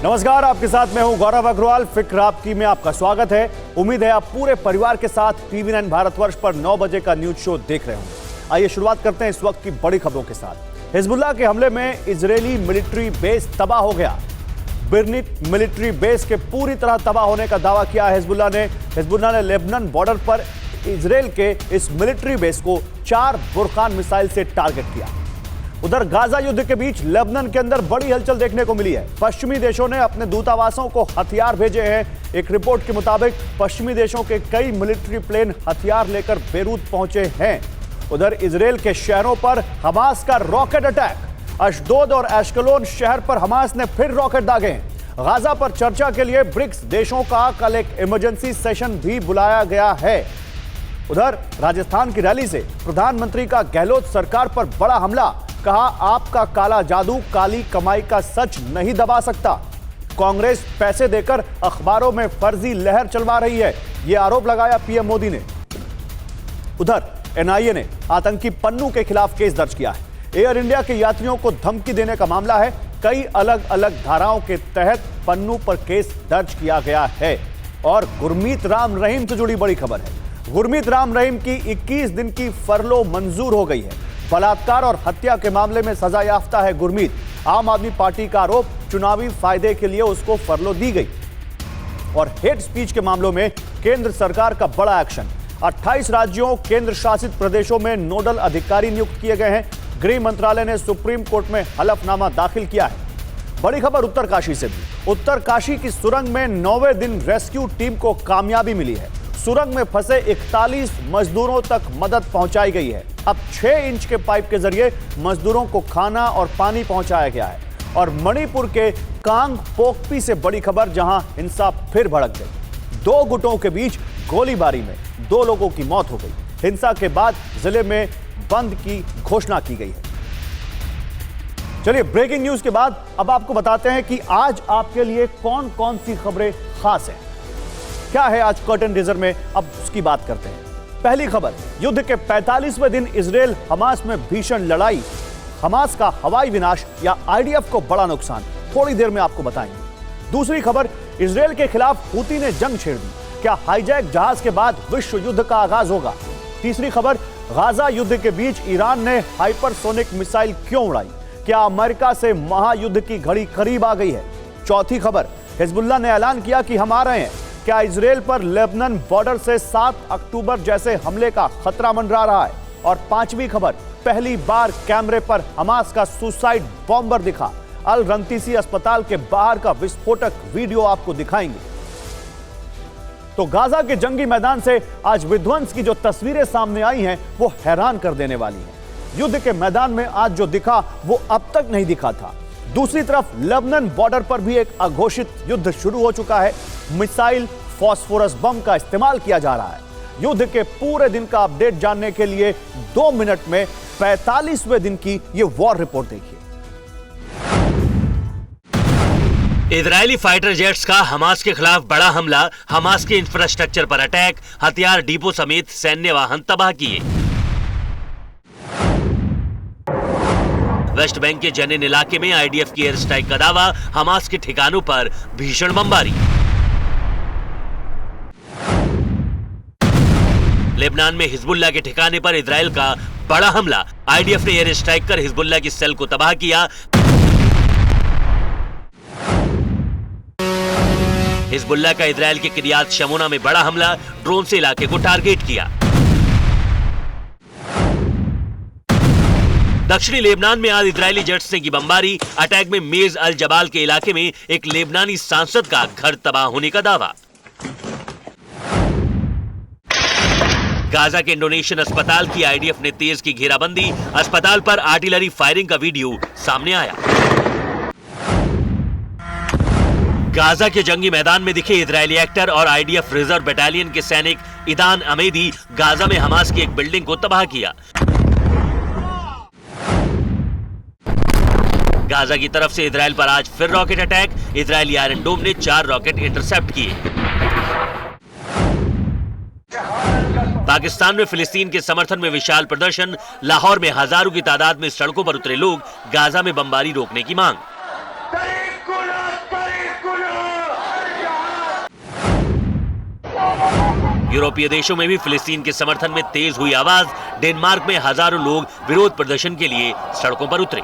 नमस्कार, आपके साथ मैं हूं गौरव अग्रवाल। फिक्र आपकी में आपका स्वागत है। उम्मीद है आप पूरे परिवार के साथ टीवी9 भारतवर्ष पर 9 बजे का न्यूज शो देख रहे होंगे। आइए शुरुआत करते हैं इस वक्त की बड़ी खबरों के साथ। हिजबुल्लाह के हमले में इजरायली मिलिट्री बेस तबाह हो गया। बिरनिट मिलिट्री बेस के पूरी तरह तबाह होने का दावा किया है हिजबुल्लाह ने लेबनान बॉर्डर पर इजरायल के इस मिलिट्री बेस को 4 बुरकान मिसाइल से टारगेट किया। उधर गाजा युद्ध के बीच लेबनान के अंदर बड़ी हलचल देखने को मिली है। पश्चिमी देशों ने अपने दूतावासों को हथियार भेजे हैं। एक रिपोर्ट के मुताबिक पश्चिमी देशों के कई मिलिट्री प्लेन हथियार लेकर बेरूत पहुंचे हैं। उधर इजरायल के शहरों पर हमास का रॉकेट अटैक। अशदोद और एश्कलोन शहर पर हमास ने फिर रॉकेट दागे हैं। गाजा पर चर्चा के लिए ब्रिक्स देशों का कल एक इमरजेंसी सेशन भी बुलाया गया है। उधर राजस्थान की रैली से प्रधानमंत्री का गहलोत सरकार पर बड़ा हमला। कहा, आपका काला जादू काली कमाई का सच नहीं दबा सकता। कांग्रेस पैसे देकर अखबारों में फर्जी लहर चलवा रही है, यह आरोप लगाया पीएम मोदी ने। उधर एनआईए ने आतंकी पन्नू के खिलाफ केस दर्ज किया है। एयर इंडिया के यात्रियों को धमकी देने का मामला है। कई अलग अलग धाराओं के तहत पन्नू पर केस दर्ज किया गया है। और गुरमीत राम रहीम से जुड़ी बड़ी खबर है। गुरमीत राम रहीम की 21 दिन की फरलो मंजूर हो गई है। बलात्कार और हत्या के मामले में सजा याफ्ता है गुरमीत। आम आदमी पार्टी का आरोप, चुनावी फायदे के लिए उसको फरलो दी गई। और हेट स्पीच के मामलों में केंद्र सरकार का बड़ा एक्शन। 28 राज्यों केंद्र शासित प्रदेशों में नोडल अधिकारी नियुक्त किए गए हैं। गृह मंत्रालय ने सुप्रीम कोर्ट में हलफनामा दाखिल किया है। बड़ी खबर उत्तरकाशी से भी। उत्तरकाशी की सुरंग में 9वें दिन रेस्क्यू टीम को कामयाबी मिली है। सुरंग में फंसे 41 मजदूरों तक मदद पहुंचाई गई है। अब 6 इंच के पाइप के जरिए मजदूरों को खाना और पानी पहुंचाया गया है। और मणिपुर के कांग पोकपी से बड़ी खबर, जहां हिंसा फिर भड़क गई। 2 गुटों के बीच गोलीबारी में 2 लोगों की मौत हो गई। हिंसा के बाद जिले में बंद की घोषणा की गई है। चलिए, ब्रेकिंग न्यूज के बाद अब आपको बताते हैं कि आज आपके लिए कौन कौन सी खबरें खास हैं। क्या है आज कर्टन रेजर में, अब उसकी बात करते हैं। पहली खबर, युद्ध के 45वें दिन इजरायल हमास में भीषण लड़ाई। हमास का हवाई विनाश या आईडीएफ को बड़ा नुकसान, थोड़ी देर में आपको बताएंगे। दूसरी खबर, इजरायल के खिलाफ हूती ने जंग छेड़ दी। क्या हाईजैक जहाज के बाद विश्व युद्ध का आगाज होगा। तीसरी खबर, गाजा युद्ध के बीच ईरान ने हाइपरसोनिक मिसाइल क्यों उड़ाई। क्या अमेरिका से महायुद्ध की घड़ी करीब आ गई है। चौथी खबर, हिजबुल्लाह ने ऐलान किया कि हम आ रहे हैं। क्या इजरायल पर लेबनान बॉर्डर से 7 अक्टूबर जैसे हमले का खतरा मंडरा रहा है। और पांचवी खबर, पहली बार कैमरे पर हमास का सुसाइड बॉम्बर दिखा। अल रंतीसी अस्पताल के बाहर का विस्फोटक वीडियो आपको दिखाएंगे। तो गाजा के जंगी मैदान से आज विध्वंस की जो तस्वीरें सामने आई हैं, वो हैरान कर देने वाली हैं। युद्ध के मैदान में आज जो दिखा वो अब तक नहीं दिखा था। दूसरी तरफ लेबनान बॉर्डर पर भी एक अघोषित युद्ध शुरू हो चुका है। मिसाइल, फास्फोरस बम का इस्तेमाल किया जा रहा है। युद्ध के पूरे दिन का अपडेट जानने के लिए 2 मिनट में 45वें दिन की ये वॉर रिपोर्ट देखिए। इजरायली फाइटर जेट्स का हमास के खिलाफ बड़ा हमला, हमास के इंफ्रास्ट्रक्चर पर अटैक, हथियार डिपो समेत सैन्य वाहन तबाह किए। वेस्ट बैंक के जनीन इलाके में आईडीएफ की एयर स्ट्राइक का दावा, हमास के ठिकानों पर भीषण बमबारी। लेबनान में हिजबुल्लाह के ठिकाने पर इजरायल का बड़ा हमला, आईडीएफ ने एयर स्ट्राइक कर हिजबुल्लाह की सेल को तबाह किया। हिजबुल्लाह का इजरायल के किरियात शमोना में बड़ा हमला, ड्रोन से इलाके को टारगेट किया। दक्षिणी लेबनान में आज इजरायली जेट्स ने की बमबारी, अटैक में मेज अल जबाल के इलाके में एक लेबनानी सांसद का घर तबाह होने का दावा। गाजा के इंडोनेशियन अस्पताल की आईडीएफ ने तेज की घेराबंदी, अस्पताल पर आर्टिलरी फायरिंग का वीडियो सामने आया। गाजा के जंगी मैदान में दिखे इजरायली एक्टर और आईडीएफ रिजर्व बटालियन के सैनिक ईदान अमेदी, गाजा में हमास की एक बिल्डिंग को तबाह किया। गाजा की तरफ से इजरायल पर आज फिर रॉकेट अटैक, इजरायली आयरन डोम ने 4 रॉकेट इंटरसेप्ट किए। पाकिस्तान में फिलिस्तीन के समर्थन में विशाल प्रदर्शन, लाहौर में हजारों की तादाद में सड़कों पर उतरे लोग, गाजा में बमबारी रोकने की मांग। यूरोपीय देशों में भी फिलिस्तीन के समर्थन में तेज हुई आवाज। डेनमार्क में हजारों लोग विरोध प्रदर्शन के लिए सड़कों पर उतरे।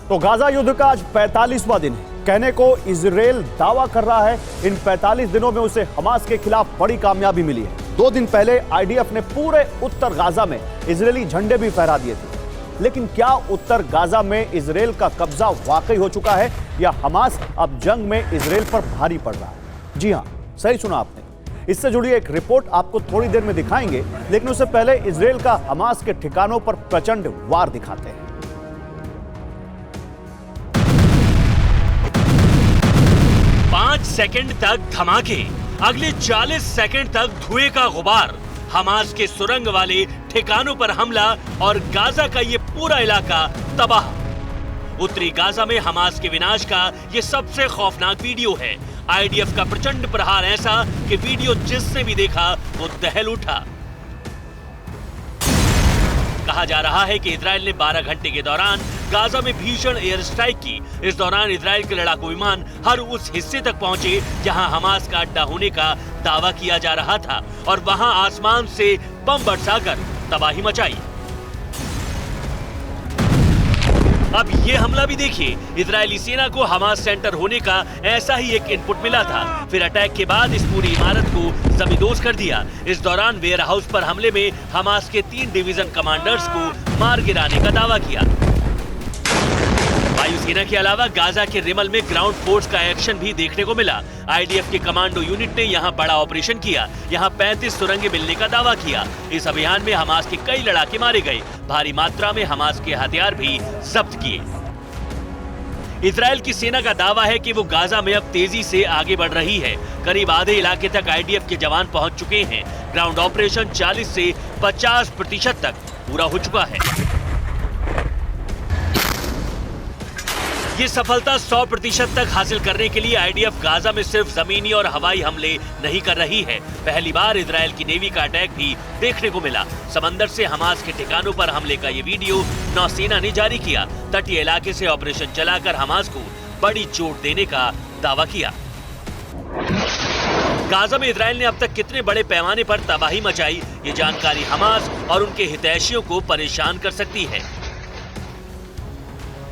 तो गाजा युद्ध का आज 45वां दिन है। कहने को इजराइल दावा कर रहा है इन 45 दिनों में उसे हमास के खिलाफ बड़ी कामयाबी मिली है। 2 दिन पहले आईडीएफ ने पूरे उत्तर गाजा में इजरायली झंडे भी फहरा दिए थे। लेकिन क्या उत्तर गाजा में इजराइल का कब्जा वाकई हो चुका है या हमास अब जंग में इजराइल पर भारी पड़ रहा है? जी हां, सही सुना आपने। इससे जुड़ी एक रिपोर्ट आपको थोड़ी देर में दिखाएंगे, लेकिन उससे पहले इजराइल का हमास के ठिकानों पर प्रचंड वार दिखाते हैं। 5 सेकंड तक धमाके, अगले 40 सेकंड तक धुएं का गुबार। हमास के सुरंग वाले ठिकानों पर हमला और गाजा का ये पूरा इलाका तबाह। उत्तरी गाजा में हमास के विनाश का ये सबसे खौफनाक वीडियो है। आईडीएफ का प्रचंड प्रहार ऐसा कि वीडियो जिसने भी देखा वो दहल उठा। कहा जा रहा है कि इजराइल ने 12 घंटे के दौरान गाजा में भीषण एयर स्ट्राइक की। इस दौरान इजराइल के लड़ाकू विमान हर उस हिस्से तक पहुंचे जहां हमास का अड्डा होने का दावा किया जा रहा था और वहां आसमान से बम बरसाकर तबाही मचाई। अब ये हमला भी देखिए। इजरायली सेना को हमास सेंटर होने का ऐसा ही एक इनपुट मिला था। फिर अटैक के बाद इस पूरी इमारत को जमींदोज कर दिया। इस दौरान वेयर हाउस पर हमले में हमास के 3 डिवीजन कमांडर्स को मार गिराने का दावा किया। वायुसेना के अलावा गाजा के रिमल में ग्राउंड फोर्स का एक्शन भी देखने को मिला। आईडीएफ के कमांडो यूनिट ने यहां बड़ा ऑपरेशन किया। यहां 35 सुरंगें मिलने का दावा किया। इस अभियान में हमास के कई लड़ाके मारे गए। भारी मात्रा में हमास के हथियार भी जब्त किए। इजराइल की सेना का दावा है कि वो गाजा में अब तेजी से आगे बढ़ रही है। करीब आधे इलाके तक आईडीएफ के जवान पहुंच चुके हैं। ग्राउंड ऑपरेशन 40 से 50% तक पूरा हो चुका है। ये सफलता 100% तक हासिल करने के लिए आईडीएफ गाजा में सिर्फ जमीनी और हवाई हमले नहीं कर रही है। पहली बार इजराइल की नेवी का अटैक भी देखने को मिला। समंदर से हमास के ठिकानों पर हमले का ये वीडियो नौसेना ने जारी किया। तटीय इलाके से ऑपरेशन चलाकर हमास को बड़ी चोट देने का दावा किया। गाजा में इजराइल ने अब तक कितने बड़े पैमाने पर तबाही मचाई, ये जानकारी हमास और उनके हितैषियों को परेशान कर सकती है।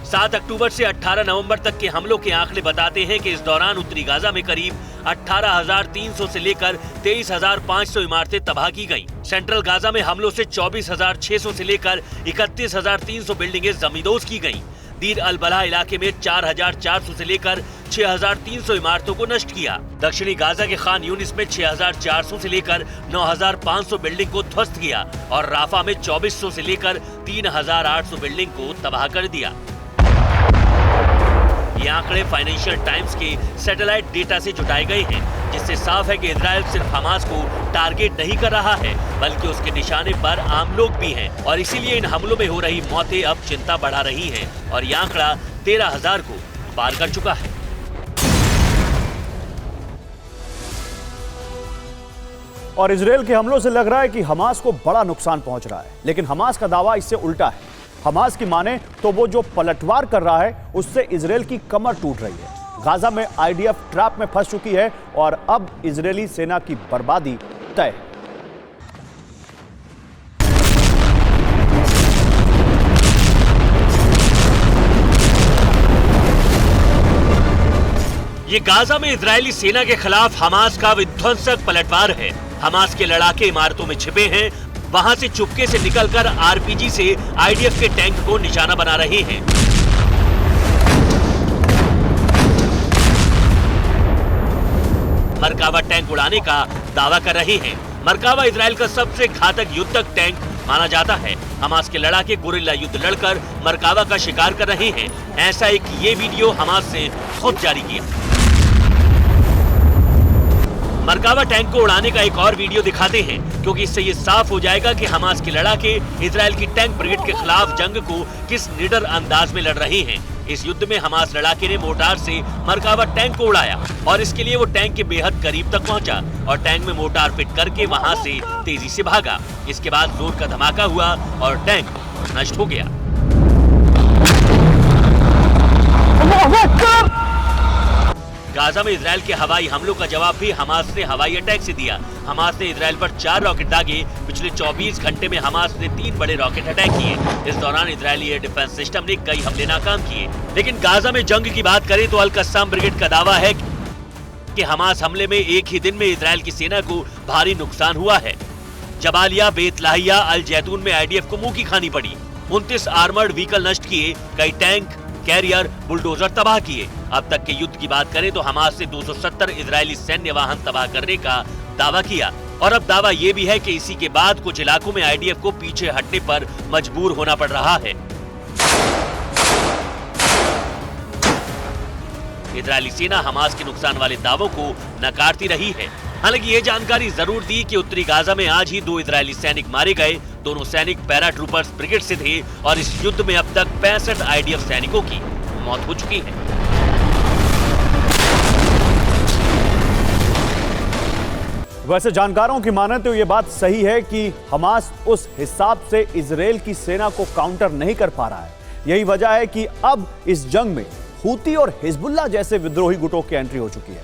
7 अक्टूबर से 18 नवंबर तक के हमलों के आंकड़े बताते हैं कि इस दौरान उत्तरी गाजा में करीब 18,300 से लेकर 23,500 इमारतें तबाह की गईं। सेंट्रल गाजा में हमलों से 24,600 से लेकर 31,300 बिल्डिंगें जमींदोज की गईं। दीर अल बलाह इलाके में 4,400 से लेकर 6,300 इमारतों को नष्ट किया। दक्षिणी गाजा के खान यूनिस में 6,400 से लेकर 9,500 बिल्डिंग को ध्वस्त किया और राफा में 2,400 से लेकर 3,800 बिल्डिंग को तबाह कर दिया। ये आंकड़े फाइनेंशियल टाइम्स के सैटेलाइट डेटा से जुटाए गए हैं, जिससे साफ है कि इजराइल सिर्फ हमास को टारगेट नहीं कर रहा है, बल्कि उसके निशाने पर आम लोग भी हैं और इसीलिए इन हमलों में हो रही मौतें अब चिंता बढ़ा रही हैं और ये आंकड़ा 13,000 को पार कर चुका है। और इजराइल के हमलों से लग रहा है कि हमास को बड़ा नुकसान पहुंच रहा है, लेकिन हमास का दावा इससे उल्टा है। हमास की माने तो वो जो पलटवार कर रहा है उससे इजराइल की कमर टूट रही है। गाजा में आईडीएफ ट्रैप में फंस चुकी है और अब इजरायली सेना की बर्बादी तय है। ये गाजा में इजरायली सेना के खिलाफ हमास का विध्वंसक पलटवार है। हमास के लड़ाके इमारतों में छिपे हैं। वहां से चुपके से निकलकर आरपीजी से आईडीएफ के टैंक को निशाना बना रहे हैं। मरकावा टैंक उड़ाने का दावा कर रहे हैं। मरकावा इजराइल का सबसे घातक युद्धक टैंक माना जाता है। हमास के लड़ाके गुरिल्ला युद्ध लड़कर मरकावा का शिकार कर रहे हैं। ऐसा एक ये वीडियो हमास ने खुद जारी किया। मरकावा टैंक को उड़ाने का एक और वीडियो दिखाते हैं, क्योंकि इससे ये साफ हो जाएगा कि हमास के लड़ाके इजराइल की टैंक ब्रिगेड के खिलाफ जंग को किस निडर अंदाज में लड़ रहे हैं। इस युद्ध में हमास लड़ाके ने मोर्टार से मरकावा टैंक को उड़ाया और इसके लिए वो टैंक के बेहद करीब तक पहुंचा और टैंक में मोर्टार फिट करके वहां से तेजी से भागा। इसके बाद जोर का धमाका हुआ और टैंक नष्ट हो गया। गाजा में इजराइल के हवाई हमलों का जवाब भी हमास ने हवाई अटैक से दिया। हमास ने इजराइल पर 4 रॉकेट दागे। पिछले 24 घंटे में हमास ने 3 बड़े रॉकेट अटैक किए। इस दौरान इजरायली एयर डिफेंस सिस्टम ने कई हमले नाकाम किए। लेकिन गाजा में जंग की बात करें तो अल कस्साम ब्रिगेड का दावा है कि हमास हमले में एक ही दिन में इजराइल की सेना को भारी नुकसान हुआ है। जबालिया, बेत लाहिया, अल जैतून में आईडीएफ को मुंह की खानी पड़ी। 29 आर्मर्ड व्हीकल नष्ट किए, कई टैंक, कैरियर, बुलडोजर तबाह किए। अब तक के युद्ध की बात करें तो हमास ने 270 इजरायली सैन्य वाहन तबाह करने का दावा किया और अब दावा ये भी है कि इसी के बाद कुछ इलाकों में आईडीएफ को पीछे हटने पर मजबूर होना पड़ रहा है। इजरायली सेना हमास के नुकसान वाले दावों को नकारती रही है। हालांकि ये जानकारी जरूर दी कि उत्तरी गाजा में आज ही 2 इजरायली सैनिक मारे गए। दोनों सैनिक पैरा ट्रूपर्स ब्रिगेड से थे और इस युद्ध में अब तक 65 आईडीएफ सैनिकों की मौत हो चुकी है। वैसे जानकारों की माने तो ये बात सही है कि हमास उस हिसाब से इजराइल की सेना को काउंटर नहीं कर पा रहा है। यही वजह है कि अब इस जंग में हूती और हिजबुल्लाह जैसे विद्रोही गुटों की एंट्री हो चुकी है।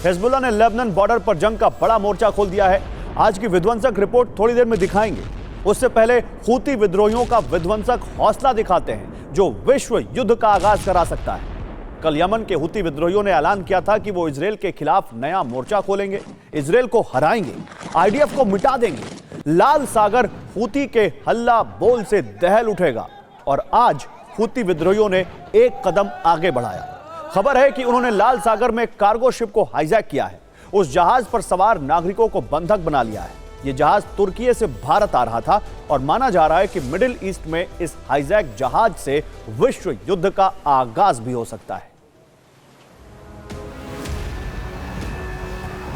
हिजबुल्लाह ने लेबनान बॉर्डर पर जंग का बड़ा मोर्चा खोल दिया है। आज की विध्वंसक रिपोर्ट थोड़ी देर में दिखाएंगे। उससे पहले हूती विद्रोहियों का विध्वंसक हौसला दिखाते हैं जो विश्व युद्ध का आगाज करा सकता है। कल यमन के हूती विद्रोहियों ने ऐलान किया था कि वो इजराइल के खिलाफ नया मोर्चा खोलेंगे, इजराइल को हराएंगे, आईडीएफ को मिटा देंगे। लाल सागर हूती के हल्ला बोल से दहल उठेगा और आज हूती विद्रोहियों ने एक कदम आगे बढ़ाया। खबर है कि उन्होंने लाल सागर में कार्गो शिप को हाईजैक किया है। उस जहाज पर सवार नागरिकों को बंधक बना लिया है। यह जहाज तुर्की से भारत आ रहा था और माना जा रहा है कि मिडिल ईस्ट में इस हाईजैक जहाज से विश्व युद्ध का आगाज भी हो सकता है।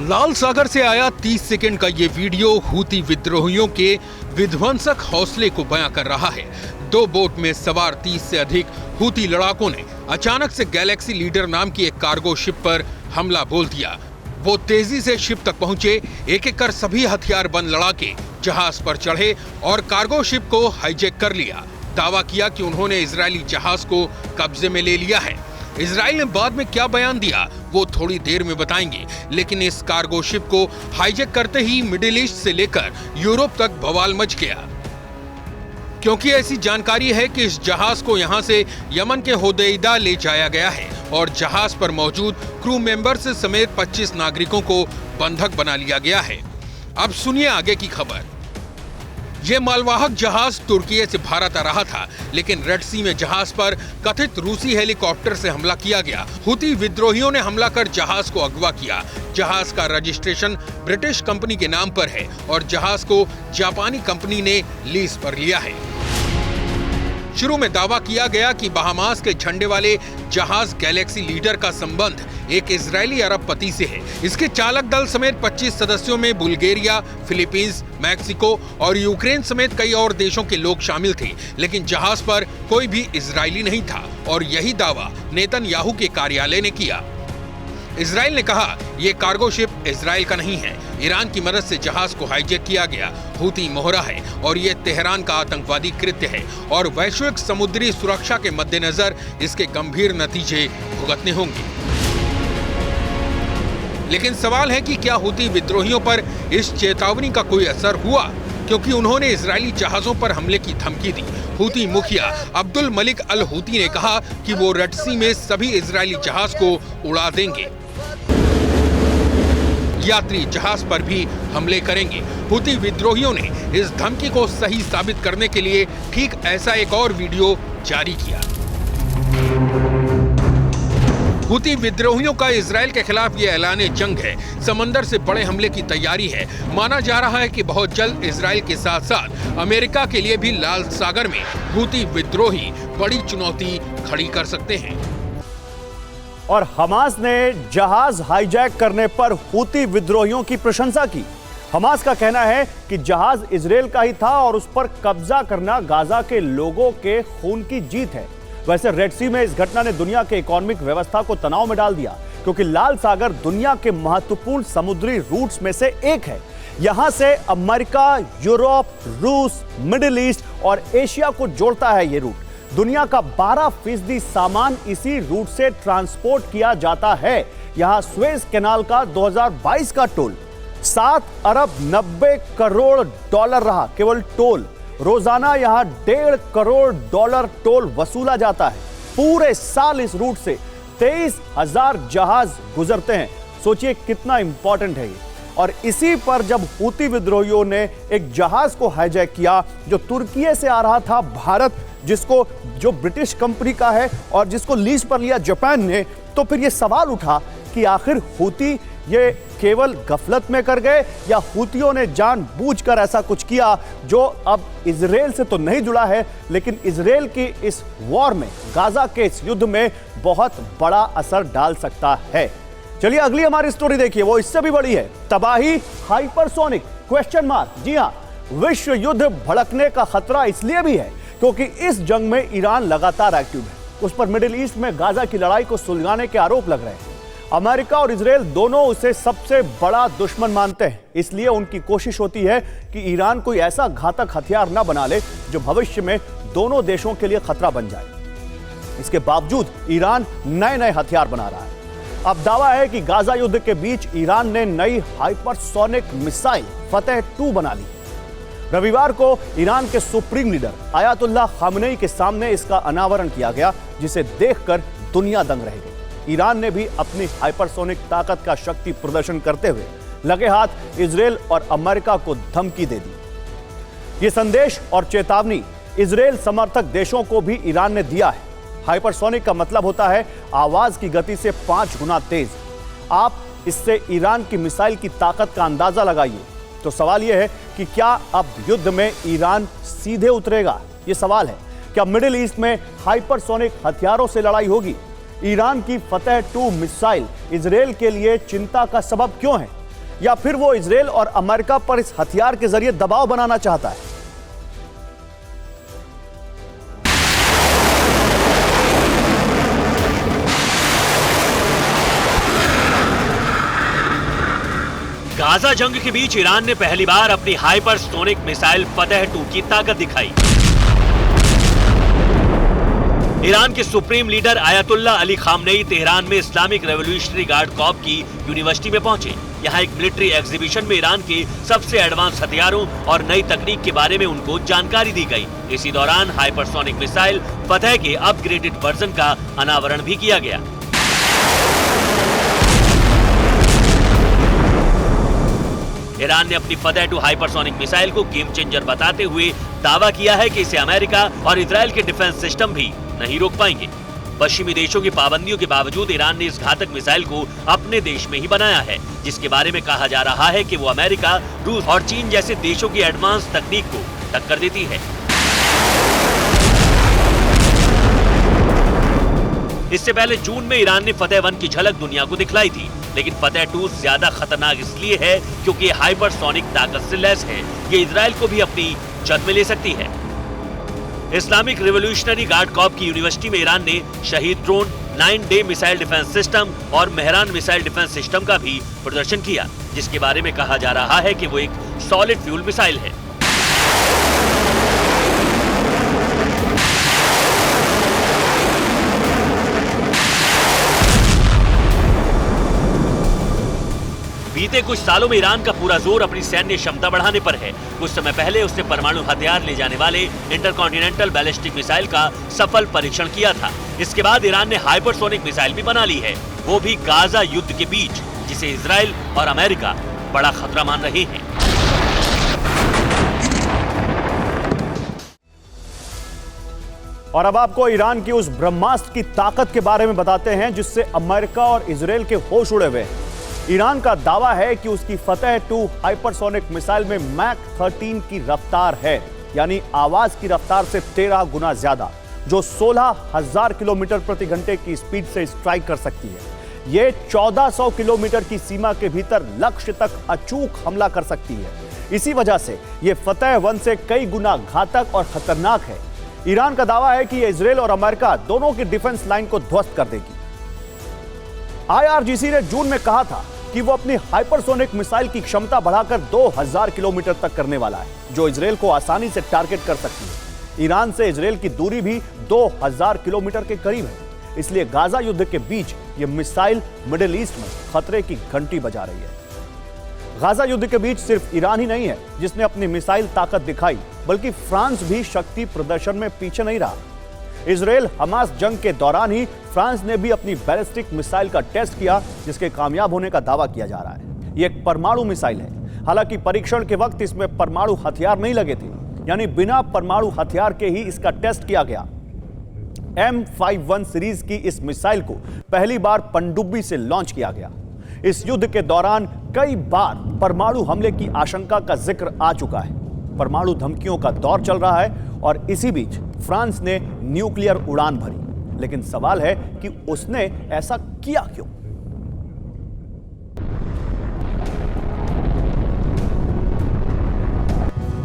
लाल सागर से आया 30 सेकंड का ये वीडियो हूती विद्रोहियों के विध्वंसक हौसले को बयां कर रहा है। 2 बोट में सवार 30 से अधिक हूती लड़ाकों ने अचानक से गैलेक्सी लीडर नाम की एक कार्गो शिप पर हमला बोल दिया। वो तेजी से शिप तक पहुंचे, एक एक कर सभी हथियार बंद लड़ाके जहाज पर चढ़े और कार्गो शिप को हाईजैक कर लिया। दावा किया कि उन्होंने इजरायली जहाज को कब्जे में ले लिया है। इजराइल ने बाद में क्या बयान दिया वो थोड़ी देर में बताएंगे, लेकिन इस कार्गो शिप को हाईजैक करते ही मिडिल ईस्ट से लेकर यूरोप तक बवाल मच गया, क्योंकि ऐसी जानकारी है कि इस जहाज को यहां से यमन के होदेइदा ले जाया गया है और जहाज पर मौजूद क्रू मेंबर्स समेत 25 नागरिकों को बंधक बना लिया गया है। अब सुनिए आगे की खबर। यह मालवाहक जहाज तुर्की से भारत आ रहा था, लेकिन रेड सी में जहाज पर कथित रूसी हेलीकॉप्टर से हमला किया गया। हूती विद्रोहियों ने हमला कर जहाज को अगवा किया। जहाज का रजिस्ट्रेशन ब्रिटिश कंपनी के नाम पर है और जहाज को जापानी कंपनी ने लीज पर लिया है। शुरू में दावा किया गया कि बहामास के झंडे वाले जहाज गैलेक्सी लीडर का संबंध एक इजरायली अरबपति से है। इसके चालक दल समेत 25 सदस्यों में बुल्गारिया, फिलीपींस, मैक्सिको और यूक्रेन समेत कई और देशों के लोग शामिल थे, लेकिन जहाज पर कोई भी इजरायली नहीं था और यही दावा नेतन्याहू के कार्यालय ने किया। इजराइल ने कहा यह कार्गो शिप इजराइल का नहीं है, ईरान की मदद से जहाज को हाईजैक किया गया, हूती मोहरा है और यह तेहरान का आतंकवादी कृत्य है और वैश्विक समुद्री सुरक्षा के मद्देनजर इसके गंभीर नतीजे भुगतने होंगे। लेकिन सवाल है कि क्या हूती विद्रोहियों पर इस चेतावनी का कोई असर हुआ, क्योंकि उन्होंने इजरायली जहाजों पर हमले की धमकी दी। हूती मुखिया अब्दुल मलिक अल हूती ने कहा कि वो रेड सी में सभी इजरायली जहाज को उड़ा देंगे, यात्री जहाज पर भी हमले करेंगे। हूती विद्रोहियों ने इस धमकी को सही साबित करने के लिए ठीक ऐसा एक और वीडियो जारी किया। हूती विद्रोहियों का इजराइल के खिलाफ ये ऐलान जंग है, समंदर से बड़े हमले की तैयारी है। माना जा रहा है कि बहुत जल्द इजराइल के साथ साथ अमेरिका के लिए भी लाल सागर में हूती विद्रोही बड़ी चुनौती खड़ी कर सकते हैं। और हमास ने जहाज हाईजैक करने पर हूती विद्रोहियों की प्रशंसा की। हमास का कहना है कि जहाज इजराइल का ही था और उस पर कब्जा करना गाजा के लोगों के खून की जीत है। वैसे रेड सी में इस घटना ने दुनिया के इकोनॉमिक व्यवस्था को तनाव में डाल दिया, क्योंकि लाल सागर दुनिया के महत्वपूर्ण समुद्री रूट्स में से एक है। यहां से अमेरिका, यूरोप, रूस, मिडिल ईस्ट और एशिया को जोड़ता है ये रूट। दुनिया का 12% सामान इसी रूट से ट्रांसपोर्ट किया जाता है। यहां स्वेज कैनाल का 2022 का टोल 7 अरब 90 करोड़ डॉलर रहा। केवल टोल, रोजाना यहां 1.5 करोड़ डॉलर टोल वसूला जाता है। पूरे साल इस रूट से 23,000 जहाज गुजरते हैं। सोचिए कितना इंपॉर्टेंट है ये। और इसी पर जब हूती विद्रोहियों ने एक जहाज को हाईजैक किया जो तुर्की से आ रहा था भारत, जो ब्रिटिश कंपनी का है और जिसको लीज पर लिया जापान ने, तो फिर यह सवाल उठा कि आखिर हूती ये केवल गफलत में कर गए या हूतियों ने जानबूझकर ऐसा कुछ किया जो अब इजराइल से तो नहीं जुड़ा है, लेकिन इजराइल की इस वॉर में, गाजा के इस युद्ध में बहुत बड़ा असर डाल सकता है। चलिए अगली हमारी स्टोरी देखिए, वो इससे भी बड़ी है। तबाही, हाइपरसोनिक क्वेश्चन मार्क। जी हां, विश्व युद्ध भड़कने का खतरा इसलिए भी है क्योंकि इस जंग में ईरान लगातार एक्टिव है। उस पर मिडिल ईस्ट में गाजा की लड़ाई को सुलझाने के आरोप लग रहे हैं। अमेरिका और इजराइल दोनों उसे सबसे बड़ा दुश्मन मानते हैं, इसलिए उनकी कोशिश होती है कि ईरान कोई ऐसा घातक हथियार न बना ले जो भविष्य में दोनों देशों के लिए खतरा बन जाए। इसके बावजूद ईरान नए नए हथियार बना रहा है। अब दावा है कि गाजा युद्ध के बीच ईरान ने नई हाइपरसोनिक मिसाइल फतेह 2 बना ली। रविवार को ईरान के सुप्रीम लीडर आयतुल्लाह खामनेई के सामने इसका अनावरण किया गया, जिसे देखकर दुनिया दंग रह गई। ईरान ने भी अपनी हाइपरसोनिक ताकत का शक्ति प्रदर्शन करते हुए लगे हाथ इजराइल और अमेरिका को धमकी दे दी। यह संदेश और चेतावनी इजराइल समर्थक देशों को भी ईरान ने दिया है। हाइपरसोनिक का मतलब होता है आवाज की गति से 5 गुना तेज। आप इससे ईरान की मिसाइल की ताकत का अंदाजा लगाइए। तो सवाल यह है कि क्या अब युद्ध में ईरान सीधे उतरेगा? यह सवाल है। क्या मिडिल ईस्ट में हाइपरसोनिक हथियारों से लड़ाई होगी? ईरान की फतेह 2 मिसाइल इजराइल के लिए चिंता का सबब क्यों है? या फिर वो इजराइल और अमेरिका पर इस हथियार के जरिए दबाव बनाना चाहता है? गाजा जंग के बीच ईरान ने पहली बार अपनी हाइपरसोनिक मिसाइल फतेह 2 की ताकत दिखाई। ईरान के supreme leader Ayatollah Ali Khamenei Tehran में इस्लामिक रेवोल्यूशनरी गार्ड कॉर्प की यूनिवर्सिटी में पहुंचे। यहां एक मिलिट्री एग्जीबिशन में ईरान के सबसे एडवांस हथियारों और नई तकनीक के बारे में उनको जानकारी दी गई। इसी दौरान हाइपरसोनिक मिसाइल फतेह के अपग्रेडेड वर्जन का अनावरण भी किया गया। ईरान ने अपनी फतेह 2 हाइपरसोनिक मिसाइल को गेम चेंजर बताते हुए दावा किया है कि इसे अमेरिका और इजराइल के डिफेंस सिस्टम भी नहीं रोक पाएंगे। पश्चिमी देशों की पाबंदियों के बावजूद ईरान ने इस घातक मिसाइल को अपने देश में ही बनाया है, जिसके बारे में कहा जा रहा है कि वो अमेरिका, रूस और चीन जैसे देशों की एडवांस तकनीक को टक्कर देती है। इससे पहले जून में ईरान ने फतेह 1 की झलक दुनिया को दिखलाई थी, लेकिन फतेह 2 ज्यादा खतरनाक इसलिए है क्योंकि ये हाइपरसोनिक ताकत से लैस है। ये इजराइल को भी अपनी जद में ले सकती है। इस्लामिक रिवोल्यूशनरी गार्ड कॉर्प की यूनिवर्सिटी में ईरान ने शहीद drone, 9 day missile defence system और मेहरान मिसाइल डिफेंस सिस्टम का भी प्रदर्शन किया, जिसके बारे में कहा जा रहा है कि वो एक सॉलिड फ्यूल मिसाइल है। बीते कुछ सालों में ईरान का पूरा जोर अपनी सैन्य क्षमता बढ़ाने पर है। कुछ समय पहले उसने परमाणु हथियार ले जाने वाले इंटरकॉन्टिनेंटल बैलिस्टिक मिसाइल का सफल परीक्षण किया था। इसके बाद ईरान ने हाइपरसोनिक मिसाइल भी बना ली है, वो भी गाजा युद्ध के बीच, जिसे इजराइल और अमेरिका बड़ा खतरा मान रहे हैं। और अब आपको ईरान की उस ब्रह्मास्त्र की ताकत के बारे में बताते हैं जिससे अमेरिका और इजराइल के होश उड़े हुए हैं। ईरान का दावा है कि उसकी फतेह 2 हाइपरसोनिक मिसाइल में मैक 13 की रफ्तार है, यानी आवाज की रफ्तार से 13 गुना ज्यादा, जो 16,000 किलोमीटर प्रति घंटे की स्पीड से स्ट्राइक कर सकती है। यह 1400 किलोमीटर की सीमा के भीतर लक्ष्य तक अचूक हमला कर सकती है। इसी वजह से यह फतेह 1 से कई गुना घातक और खतरनाक है। ईरान का दावा है कि यह इजराइल और अमेरिका दोनों की डिफेंस लाइन को ध्वस्त कर देगी। IRGC ने जून में कहा था कि वो अपनी हाइपरसोनिक मिसाइल की क्षमता बढ़ाकर 2000 किलोमीटर तक करने वाला है, जो इजराइल को आसानी से टारगेट कर सकती है। ईरान से इजराइल की दूरी भी 2000 किलोमीटर के करीब है। इसलिए गाजा युद्ध के बीच ये मिसाइल मिडिल ईस्ट में खतरे की घंटी बजा रही है। गाजा युद्ध के बीच सिर्फ ईरान ही नहीं है जिसने अपनी मिसाइल ताकत दिखाई, बल्कि फ्रांस भी शक्ति प्रदर्शन में पीछे नहीं रहा। इजराइल हमास जंग के दौरान ही फ्रांस ने भी अपनी बैलिस्टिक मिसाइल का टेस्ट किया, जिसके कामयाब होने का दावा किया जा रहा है। ये एक परमाणु मिसाइल है। हालांकि परीक्षण के वक्त इसमें परमाणु हथियार नहीं लगे थे, यानी बिना परमाणु हथियार के ही इसका टेस्ट किया गया। M51 सीरीज की इस मिसाइल को पहली बार पनडुब्बी से लॉन्च किया गया। इस युद्ध के दौरान कई बार परमाणु हमले की आशंका का जिक्र आ चुका है। परमाणु धमकियों का दौर चल रहा है और इसी बीच फ्रांस ने न्यूक्लियर उड़ान भरी। लेकिन सवाल है कि उसने ऐसा किया क्यों?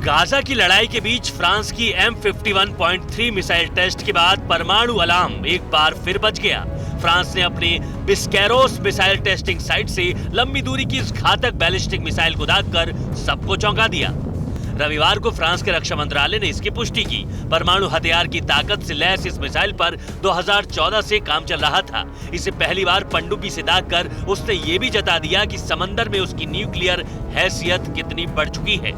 गाजा की लड़ाई के बीच फ्रांस की M51.3 मिसाइल टेस्ट के बाद परमाणु अलार्म एक बार फिर बज गया। फ्रांस ने अपने बिस्कैरोस मिसाइल टेस्टिंग साइट से लंबी दूरी की इस घातक बैलिस्टिक मिसाइल को दागकर सबको चौंका दिया। रविवार को फ्रांस के रक्षा मंत्रालय ने इसकी पुष्टि की। परमाणु हथियार की ताकत से लैस इस मिसाइल पर 2014 से काम चल रहा था। इसे पहली बार पनडुब्बी से दागकर उसने ये भी जता दिया कि समंदर में उसकी न्यूक्लियर हैसियत कितनी बढ़ चुकी है।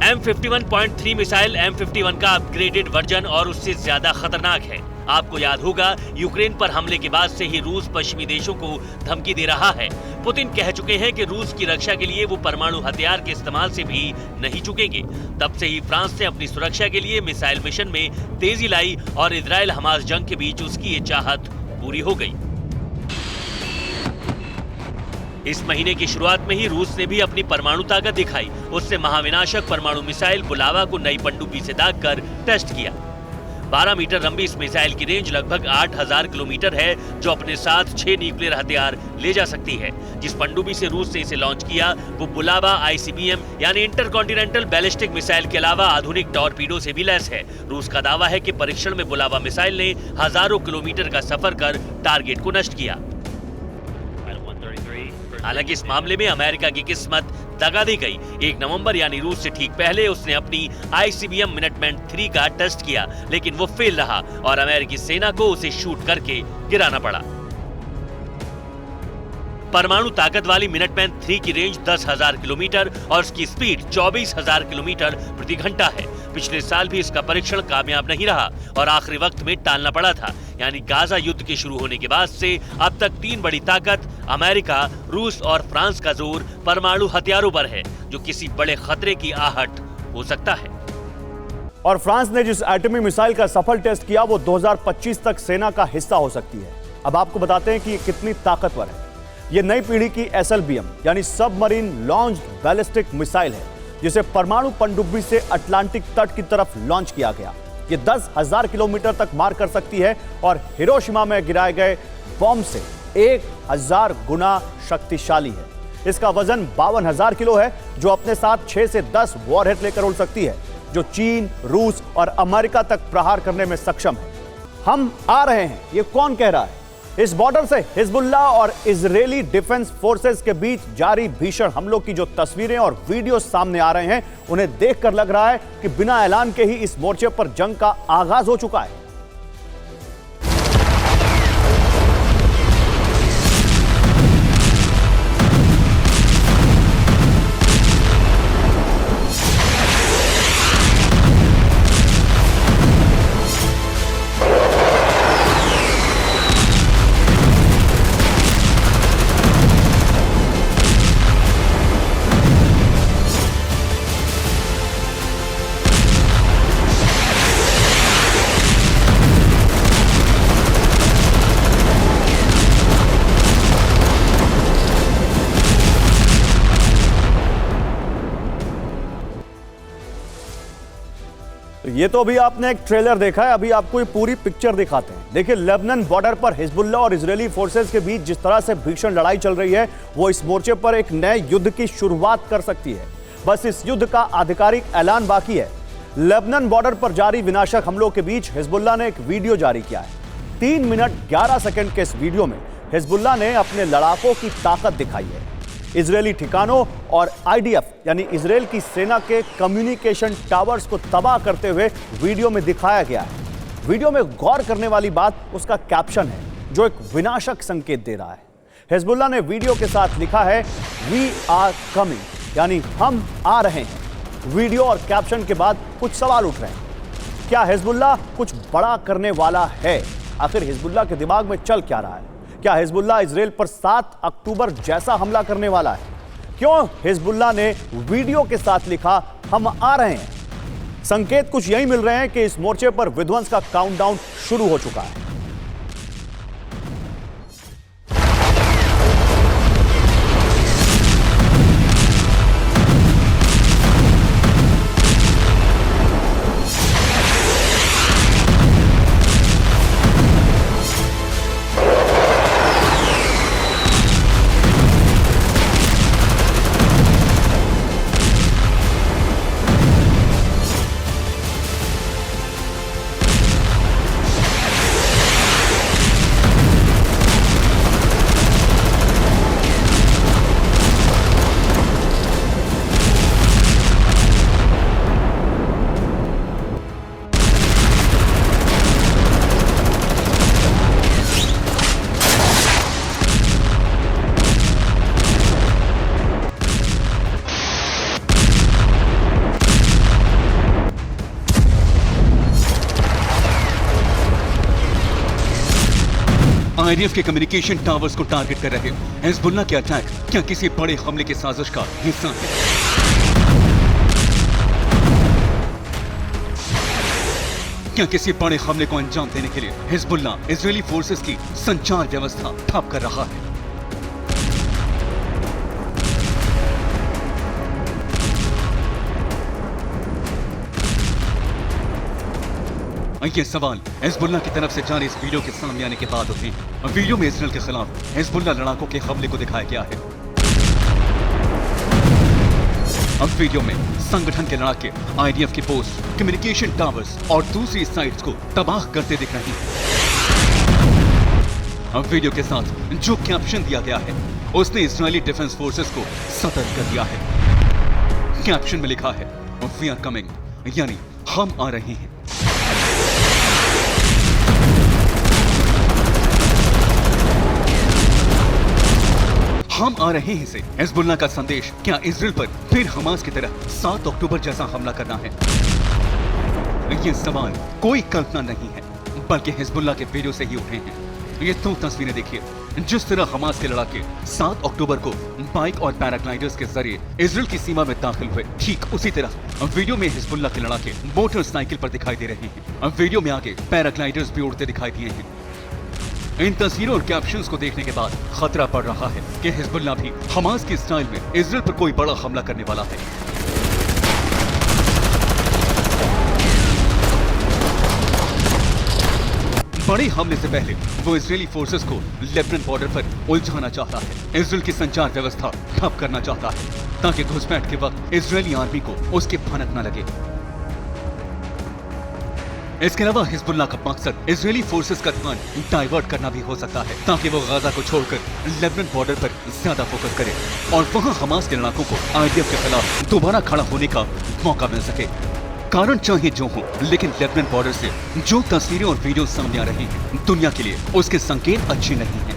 M51.3 मिसाइल M51 का अपग्रेडेड वर्जन और उससे ज्यादा खतरनाक है। आपको याद होगा, यूक्रेन पर हमले के बाद से ही रूस पश्चिमी देशों को धमकी दे रहा है। पुतिन कह चुके हैं कि रूस की रक्षा के लिए वो परमाणु हथियार के इस्तेमाल से भी नहीं चूकेंगे। तब से ही फ्रांस ने अपनी सुरक्षा के लिए मिसाइल मिशन में तेजी लाई और इजराइल हमास जंग के बीच उसकी ये चाहत पूरी हो गई। इस महीने की शुरुआत में ही रूस ने भी अपनी परमाणु ताकत दिखाई। उसने महाविनाशक परमाणु मिसाइल बुलावा को नई पनडुब्बी से दागकर टेस्ट किया। 12 मीटर लंबी इस मिसाइल की रेंज लगभग 8000 किलोमीटर है, जो अपने साथ 6 न्यूक्लियर हथियार ले जा सकती है। जिस पनडुब्बी से रूस ने इसे लॉन्च किया वो बुलावा ICBM यानी इंटरकॉन्टिनेंटल बैलिस्टिक मिसाइल के अलावा आधुनिक टॉर्पीडो से भी लैस है। रूस का दावा है कि परीक्षण में बुलावा मिसाइल ने हजारों किलोमीटर का सफर कर टारगेट को नष्ट किया। हालांकि इस मामले में अमेरिका की किस्मत दगा दी गई। 1 नवंबर यानी रूस से ठीक पहले उसने अपनी ICBM मिनटमैन 3 का टेस्ट किया, लेकिन वो फेल रहा और अमेरिकी सेना को उसे शूट करके गिराना पड़ा। परमाणु ताकत वाली मिनटमैन 3 की रेंज 10,000 किलोमीटर और उसकी स्पीड 24,000 किलोमीटर प्रति घंटा है। पिछले साल भी इसका परीक्षण कामयाब नहीं रहा और आखिरी वक्त में टालना पड़ा था। यानी गाजा युद्ध के शुरू होने के बाद से अब तक 3 बड़ी ताकत अमेरिका, रूस और फ्रांस का जोर परमाणु हथियारों पर है, जो किसी बड़े खतरे की आहट हो सकता है। और फ्रांस ने जिस एटमी मिसाइल का सफल टेस्ट किया वो 2025 तक सेना का हिस्सा हो सकती है। अब आपको बताते हैं कि ये कितनी ताकतवर है। ये नई पीढ़ी की SLBM यानी सबमरीन लॉन्च्ड बैलिस्टिक मिसाइल है, जिसे परमाणु पनडुब्बी से अटलांटिक तट की तरफ लॉन्च किया गया। ये 10,000 किलोमीटर तक मार कर सकती है और हिरोशिमा में गिराए गए बॉम्ब से 1000 गुना शक्तिशाली है। इसका वजन 52,000 किलो है, जो अपने साथ 6 से 10 वॉरहेड लेकर उड़ सकती है, जो चीन, रूस और अमेरिका तक प्रहार करने में सक्षम है। हम आ रहे हैं, ये कौन कह रहा है? इस बॉर्डर से हिजबुल्लाह और इजरायली डिफेंस फोर्सेस के बीच जारी भीषण हमलों की जो तस्वीरें और वीडियो सामने आ रहे हैं, उन्हें देखकर लग रहा है कि बिना ऐलान के ही इस मोर्चे पर जंग का आगाज हो चुका है। ये तो अभी आपने एक ट्रेलर देखा है, अभी आपको ये पूरी पिक्चर दिखाते हैं। देखिए, लेबनान बॉर्डर पर हिजबुल्लाह और इजरायली फोर्सेस के बीच जिस तरह से भीषण लड़ाई चल रही है, वो इस मोर्चे पर एक नए युद्ध की शुरुआत कर सकती है। बस इस युद्ध का आधिकारिक ऐलान बाकी है। लेबनान बॉर्डर पर जारी विनाशक हमलों के बीच हिजबुल्लाह ने एक वीडियो जारी किया है। 3 मिनट 11 सेकंड के इस वीडियो में हिजबुल्लाह ने अपने लड़ाकों की ताकत दिखाई है। इजरायली ठिकानों और IDF यानी इजराइल की सेना के कम्युनिकेशन टावर्स को तबाह करते हुए वीडियो में दिखाया गया है। वीडियो में गौर करने वाली बात उसका कैप्शन है, जो एक विनाशक संकेत दे रहा है। हिजबुल्लाह ने वीडियो के साथ लिखा है वी आर कमिंग, यानी हम आ रहे हैं। वीडियो और कैप्शन के बाद कुछ सवाल उठ रहे हैं। क्या हिजबुल्लाह कुछ बड़ा करने वाला है? आखिर हिजबुल्लाह के दिमाग में चल क्या रहा है? क्या हिजबुल्लाह इजराइल पर 7 अक्टूबर जैसा हमला करने वाला है? क्यों हिजबुल्लाह ने वीडियो के साथ लिखा हम आ रहे हैं? संकेत कुछ यही मिल रहे हैं कि इस मोर्चे पर विध्वंस का काउंटडाउन शुरू हो चुका है। आईडीएफ के कम्युनिकेशन टावर्स को टारगेट कर रहे हिजबुल्लाह के अटैक क्या किसी बड़े हमले की साजिश का हिस्सा है? क्या किसी बड़े हमले को अंजाम देने के लिए हिजबुल्लाह इजरायली फोर्सेस की संचार व्यवस्था ठप कर रहा है? ये सवाल हिजबुल्लाह की तरफ से जारी इस वीडियो के सामने आने के बाद उठे। वीडियो में इजराइल के खिलाफ हिजबुल्लाह लड़ाकों के हमले को दिखाया गया है। अब वीडियो में संगठन के लड़ाके आईडीएफ की पोस्ट, कम्युनिकेशन टावर्स और दूसरी साइट्स को तबाह करते दिख रहे हैं। अब वीडियो के साथ जो कैप्शन दिया गया है उसने इजरायली डिफेंस फोर्सेस को सतर्क कर दिया है। कैप्शन में लिखा है वी आर कमिंग, यानी हम आ रहे हैं। हम आ रहे हैं से हिजबुल्लाह का संदेश क्या इजराइल पर फिर हमास की तरह 7 अक्टूबर जैसा हमला करना है? ये सवाल कोई कल्पना नहीं है, बल्कि हिजबुल्लाह के वीडियो से ही उठे हैं। ये 2 तस्वीरें देखिए। जिस तरह हमास के लड़ाके 7 अक्टूबर को बाइक और पैराग्लाइडर्स के जरिए इजराइल की सीमा में दाखिल हुए, ठीक उसी तरह वीडियो में हिजबुल्लाह के लड़ाके मोटरसाइकिल पर दिखाई दे रहे हैं। वीडियो में आगे पैराग्लाइडर्स भी उड़ते दिखाई दिए हैं। इन तस्वीरों और कैप्शंस को देखने के बाद खतरा पड़ रहा है कि हिजबुल्लाह भी हमास की स्टाइल में इजराइल पर कोई बड़ा हमला करने वाला है। बड़े हमले से पहले वो इजरायली फोर्सेस को लेबनान बॉर्डर पर उलझाना चाहता है। इजराइल की संचार व्यवस्था ठप करना चाहता है ताकि घुसपैठ के वक्त इजरायली आर्मी को उसके भनक न लगे। इसके अलावा हिजबुल्लाह का मकसद इजरायली फोर्सेस का ध्यान डाइवर्ट करना भी हो सकता है ताकि वो गाजा को छोड़कर लेबनान बॉर्डर पर ज्यादा फोकस करे और वहां हमास के लड़ाकों को आईडीएफ के खिलाफ दोबारा खड़ा होने का मौका मिल सके। कारण चाहे जो हो, लेकिन लेबनान बॉर्डर से जो तस्वीरें और वीडियो सामने आ रही हैं, दुनिया के लिए उसके संकेत अच्छे नहीं हैं।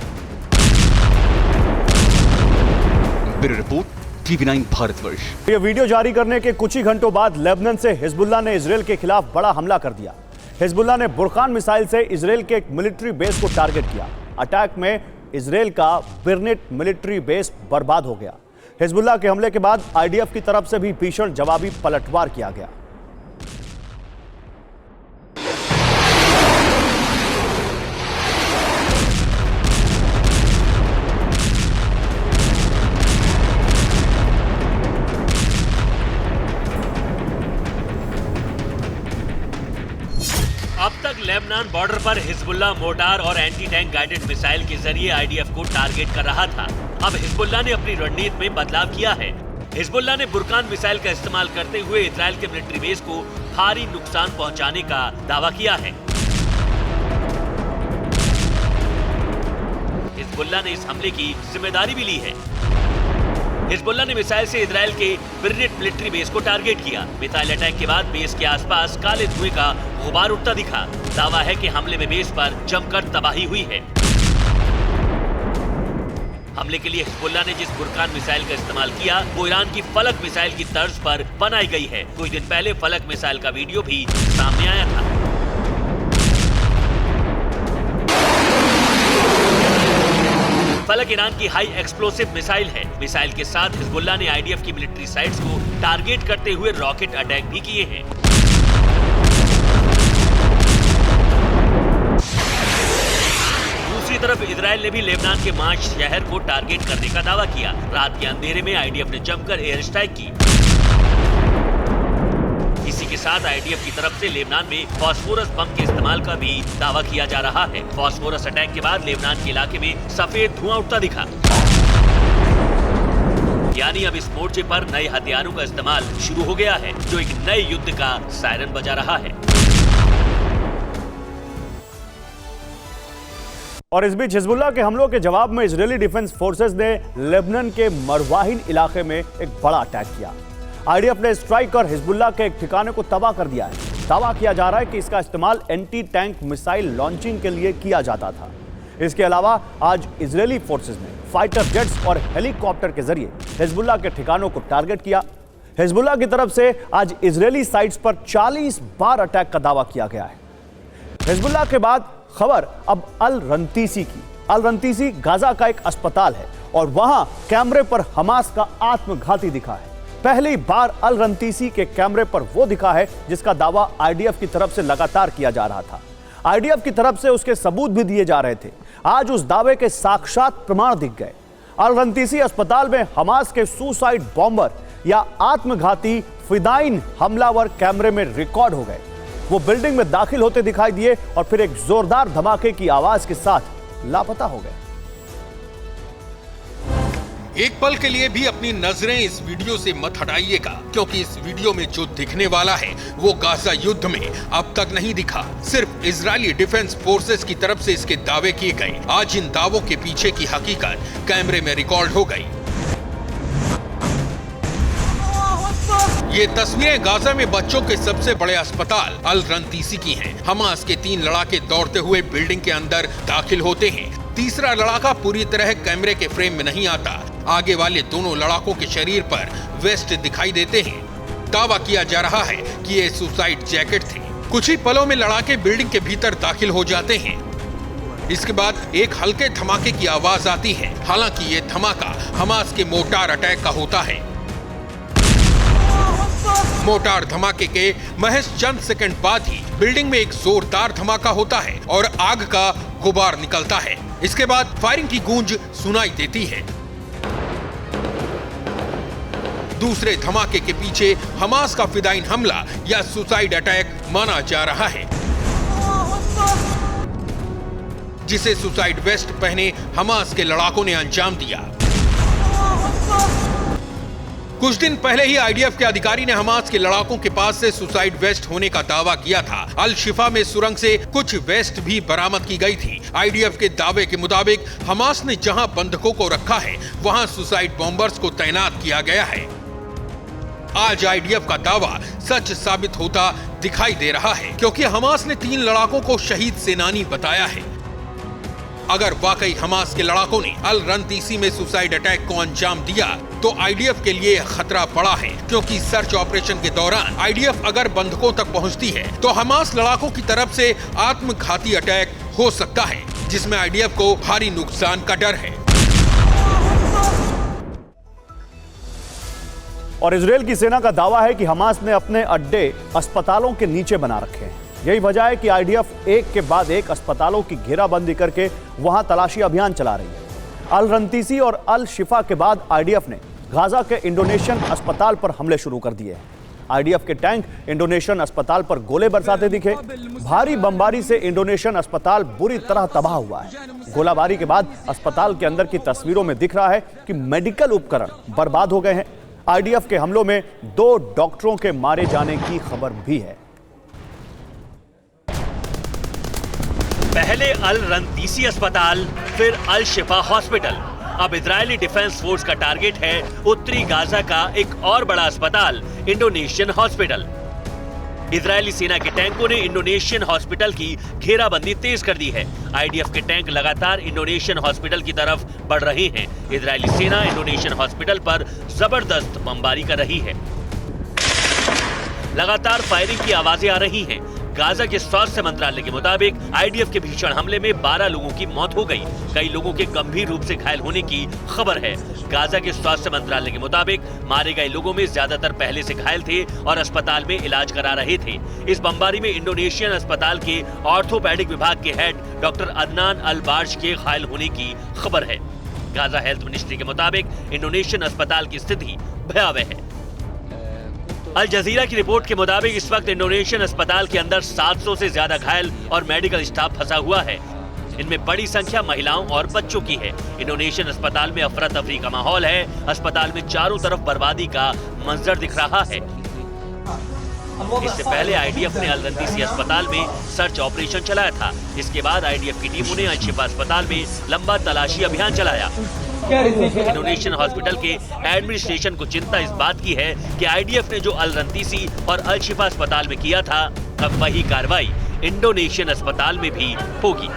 Bureau report, TV9 Bharatvarsh. ये वीडियो जारी करने के कुछ ही घंटों बाद लेबनान से हिजबुल्लाह ने इजराइल के खिलाफ बड़ा हमला कर दिया। हिजबुल्लाह ने बुरकान मिसाइल से इजराइल के एक मिलिट्री बेस को टारगेट किया। अटैक में इजराइल का बिरनिट मिलिट्री बेस बर्बाद हो गया। हिजबुल्लाह के हमले के बाद आईडीएफ की तरफ से भी भीषण जवाबी पलटवार किया गया। अब तक लेबनान बॉर्डर पर हिजबुल्लाह मोर्टार और एंटी टैंक गाइडेड मिसाइल के जरिए आईडीएफ को टारगेट कर रहा था। अब हिजबुल्लाह ने अपनी रणनीति में बदलाव किया है। हिजबुल्लाह ने बुरकान मिसाइल का इस्तेमाल करते हुए इजराइल के मिलिट्री बेस को भारी नुकसान पहुंचाने का दावा किया है। हिजबुल्लाह ने इस हमले की जिम्मेदारी भी ली है। हिजबुल्लाह ने मिसाइल से इजराइल के बिरनिट मिलिट्री बेस को टारगेट किया। मिसाइल अटैक के बाद बेस के आसपास काले धुएं का गुबार उठता दिखा। दावा है कि हमले में बेस पर जमकर तबाही हुई है। हमले के लिए हिजबुल्ला ने जिस बुरकान मिसाइल का इस्तेमाल किया वो ईरान की फलक मिसाइल की तर्ज पर बनाई गई है। कुछ दिन पहले फलक मिसाइल का वीडियो भी सामने आया था। फलक ईरान की हाई एक्सप्लोसिव मिसाइल है। मिसाइल के साथ हिजबुल्ला ने आईडीएफ की मिलिट्री साइट्स को टारगेट करते हुए रॉकेट अटैक भी किए हैं। दूसरी तरफ इजरायल ने भी लेबनान के माश शहर को टारगेट करने का दावा किया। रात के अंधेरे में आईडीएफ ने जमकर एयर स्ट्राइक की। इसी के साथ आईडीएफ की तरफ से लेबनान में फास्फोरस बम के इस्तेमाल का भी दावा किया जा रहा है। फास्फोरस अटैक के बाद लेबनान के इलाके में सफेद धुआं उठता दिखा। यानी अब इस मोर्चे पर नए हथियारों का इस्तेमाल शुरू हो गया है, जो एक नए युद्ध का सायरन बजा रहा है। और इस बीच हिजबुल्लाह के हमलों के जवाब में इजरायली डिफेंस फोर्सेस ने लेबनान के मरवाहिन इलाके में एक बड़ा अटैक किया। आईडीएफ ने स्ट्राइक कर हिजबुल्लाह के एक ठिकाने को तबाह कर दिया है। दावा किया जा रहा है कि इसका इस्तेमाल एंटी टैंक मिसाइल लॉन्चिंग के लिए किया जाता था। इसके अलावा आज इजरायली फोर्सेस ने फाइटर जेट्स और हेलीकॉप्टर के जरिए हिजबुल्लाह के ठिकानों को टारगेट किया। हिजबुल्लाह की तरफ से आज इजरायली साइट्स पर 40 बार अटैक का दावा किया गया है। हिजबुल्लाह के बाद खबर अब अल रंतीसी की। अल रंतीसी गाजा का एक अस्पताल है और वहां कैमरे पर हमास का आत्मघाती दिखा है। पहली बार अल रंतीसी के कैमरे पर वो दिखा है जिसका दावा आईडीएफ की तरफ से लगातार किया जा रहा था। आईडीएफ की तरफ से उसके सबूत भी दिए जा रहे थे। आज उस दावे के साक्षात प्रमाण दिख गए। अल रंतीसी अस्पताल में हमास के सुसाइड बॉम्बर या आत्मघाती फिदाइन हमलावर कैमरे में रिकॉर्ड हो गए। वो बिल्डिंग में दाखिल होते दिखाई दिए और फिर एक जोरदार धमाके की आवाज के साथ लापता हो गए। एक पल के लिए भी अपनी नजरें इस वीडियो से मत हटाइएगा, क्योंकि इस वीडियो में जो दिखने वाला है वो गाजा युद्ध में अब तक नहीं दिखा। सिर्फ इजरायली डिफेंस फोर्सेस की तरफ से इसके दावे किए गए। आज इन दावों के पीछे की हकीकत कैमरे में रिकॉर्ड हो गई। ये तस्वीरें गाजा में बच्चों के सबसे बड़े अस्पताल अल रंतीसी की हैं। हमास के 3 लड़ाके दौड़ते हुए बिल्डिंग के अंदर दाखिल होते हैं। तीसरा लड़ाका पूरी तरह कैमरे के फ्रेम में नहीं आता। आगे वाले दोनों लड़ाकों के शरीर पर वेस्ट दिखाई देते हैं। दावा किया जा रहा है कि ये सुसाइड जैकेट थे। कुछ ही पलों में लड़ाके बिल्डिंग के भीतर दाखिल हो जाते हैं। इसके बाद एक हल्के धमाके की आवाज आती है। हालांकि ये धमाका हमास के मोर्टार अटैक का होता है। मोर्टार धमाके के महज चंद सेकंड बाद ही बिल्डिंग में एक जोरदार धमाका होता है और आग का गुबार निकलता है। इसके बाद फायरिंग की गूंज सुनाई देती है। दूसरे धमाके के पीछे हमास का फिदाइन हमला या सुसाइड अटैक माना जा रहा है, जिसे सुसाइड वेस्ट पहने हमास के लड़ाकों ने अंजाम दिया। कुछ दिन पहले ही आईडीएफ के अधिकारी ने हमास के लड़ाकों के पास से सुसाइड वेस्ट होने का दावा किया था। अल शिफा में सुरंग से कुछ वेस्ट भी बरामद की गई थी। आईडीएफ के दावे के मुताबिक हमास ने जहां बंधकों को रखा है वहां सुसाइड बॉम्बर्स को तैनात किया गया है। आज आईडीएफ का दावा सच साबित होता दिखाई दे रहा है, क्योंकि हमास ने 3 लड़ाकों को शहीद सेनानी बताया है। अगर वाकई हमास के लड़ाकों ने अल रंतीसी में सुसाइड अटैक को अंजाम दिया तो आईडीएफ के लिए खतरा बड़ा है, क्योंकि सर्च ऑपरेशन के दौरान आईडीएफ अगर बंधकों तक पहुंचती है तो हमास लड़ाकों की तरफ से आत्मघाती अटैक हो सकता है, जिसमें आईडीएफ को भारी नुकसान का डर है। और इजरायल की सेना का दावा है कि हमास ने अपने अड्डे अस्पतालों के नीचे बना रखे हैं। यही वजह है कि आईडीएफ एक के बाद एक अस्पतालों की घेराबंदी करके वहां तलाशी अभियान चला रही है। अल रंतीसी और अल शिफा के बाद आईडीएफ ने गाजा के इंडोनेशियन अस्पताल पर हमले शुरू कर दिए हैं। आईडीएफ के टैंक इंडोनेशियन अस्पताल पर गोले बरसाते दिखे। भारी बमबारी से इंडोनेशियन अस्पताल बुरी तरह तबाह हुआ है। गोलाबारी के बाद अस्पताल के अंदर की तस्वीरों में दिख रहा है कि मेडिकल उपकरण बर्बाद हो गए हैं। आईडीएफ के हमलों में 2 डॉक्टरों के मारे जाने की खबर भी है। पहले अल रंतीसी अस्पताल, फिर अल शिफा हॉस्पिटल। अब इजरायली डिफेंस फोर्स का टारगेट है उत्तरी गाजा का एक और बड़ा अस्पताल, इंडोनेशियन हॉस्पिटल। इजरायली सेना के टैंकों ने इंडोनेशियन हॉस्पिटल की घेराबंदी तेज कर दी है। आईडीएफ के टैंक लगातार इंडोनेशियन हॉस्पिटल की तरफ बढ़ रहे हैं। इजरायली सेना इंडोनेशियन हॉस्पिटल पर जबरदस्त बमबारी कर रही है। लगातार फायरिंग की आवाजें आ रही हैं। गाजा के स्वास्थ्य मंत्रालय के मुताबिक आईडीएफ के भीषण हमले में 12 लोगों की मौत हो गई। कई लोगों के गंभीर रूप से घायल होने की खबर है। गाजा के स्वास्थ्य मंत्रालय के मुताबिक मारे गए लोगों में ज्यादातर पहले से घायल थे और अस्पताल में इलाज करा रहे थे। इस बमबारी में इंडोनेशियन अस्पताल के ऑर्थोपेडिक विभाग के हेड डॉक्टर अदनान अल बार्श के घायल होने की खबर है। गाजा हेल्थ मिनिस्ट्री के मुताबिक इंडोनेशियन अस्पताल की स्थिति भयावह है। अल जजीरा की रिपोर्ट के मुताबिक इस वक्त इंडोनेशियन अस्पताल के अंदर 700 से ज्यादा घायल और मेडिकल स्टाफ फंसा हुआ है। इनमें बड़ी संख्या महिलाओं और बच्चों की है। इंडोनेशियन अस्पताल में अफरा तफरी का माहौल है। अस्पताल में चारों तरफ बर्बादी का मंजर दिख रहा है। इससे पहले आईडीएफ ने अल रंतीसी अस्पताल में सर्च ऑपरेशन चलाया था। इसके बाद आईडीएफ की टीमों ने अल शिफा अस्पताल में लंबा तलाशी अभियान चलाया। इंडोनेशियन हॉस्पिटल के एडमिनिस्ट्रेशन को चिंता इस बात की है कि आईडीएफ ने जो अल रंतीसी और अल शिफा अस्पताल में किया था, अब वही कार्रवाई इंडोनेशियन अस्पताल में भी होगी।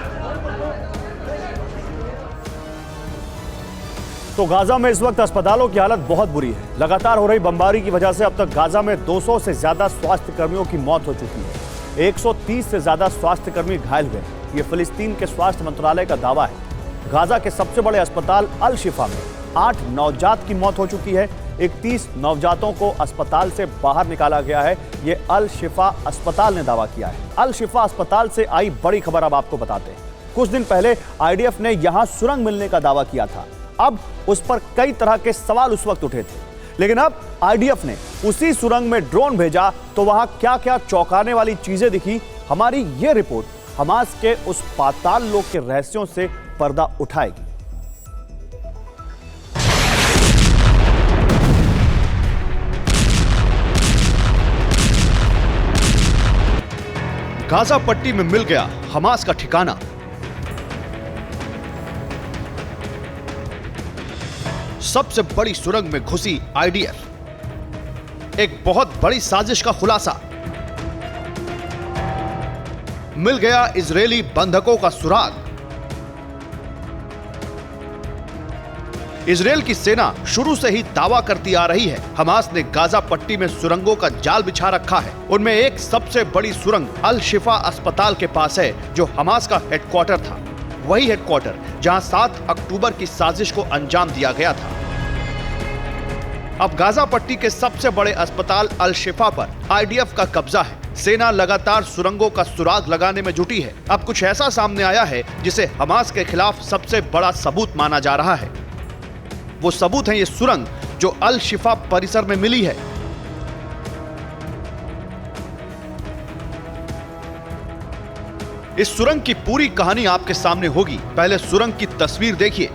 तो गाजा में इस वक्त अस्पतालों की हालत बहुत बुरी है। लगातार हो रही बमबारी की वजह से अब तक गाजा में 200 से ज्यादा स्वास्थ्य कर्मियों की मौत हो चुकी है। 130 से ज्यादा स्वास्थ्य कर्मी घायल हुए। ये फिलिस्तीन के स्वास्थ्य मंत्रालय का दावा है। गाजा के सबसे बड़े अस्पताल अल शिफा में 8 नवजात की मौत हो चुकी है। 31 नवजातों को अस्पताल से बाहर निकाला गया है। ये अल शिफा अस्पताल ने दावा किया है। अल शिफा अस्पताल से आई बड़ी खबर अब आपको बताते हैं। कुछ दिन पहले आईडीएफ ने यहां सुरंग मिलने का दावा किया था। अब उस पर कई तरह के सवाल उस वक्त उठे थे, लेकिन अब आईडीएफ ने उसी सुरंग में ड्रोन भेजा तो वहां क्या क्या चौंकाने वाली चीजें दिखी। हमारी ये रिपोर्ट हमास के उस पाताल लोक के रहस्यों से पर्दा उठाएगी। गाजा पट्टी में मिल गया हमास का ठिकाना। सबसे बड़ी सुरंग में घुसी आईडीएफ। एक बहुत बड़ी साजिश का खुलासा। मिल गया इजरायली बंधकों का सुराग। इजरायल की सेना शुरू से ही दावा करती आ रही है, हमास ने गाजा पट्टी में सुरंगों का जाल बिछा रखा है। उनमें एक सबसे बड़ी सुरंग अल शिफा अस्पताल के पास है, जो हमास का हेडक्वार्टर था। वही हेडक्वार्टर जहां 7 अक्टूबर की साजिश को अंजाम दिया गया था। अब गाजा पट्टी के सबसे बड़े अस्पताल अल शिफा पर आईडीएफ का कब्जा है। सेना लगातार सुरंगों का सुराग लगाने में जुटी है। अब कुछ ऐसा सामने आया है जिसे हमास के खिलाफ सबसे बड़ा सबूत माना जा रहा है। वो सबूत है ये सुरंग जो अल शिफा परिसर में मिली है। इस सुरंग की पूरी कहानी आपके सामने होगी। पहले सुरंग की तस्वीर देखिए।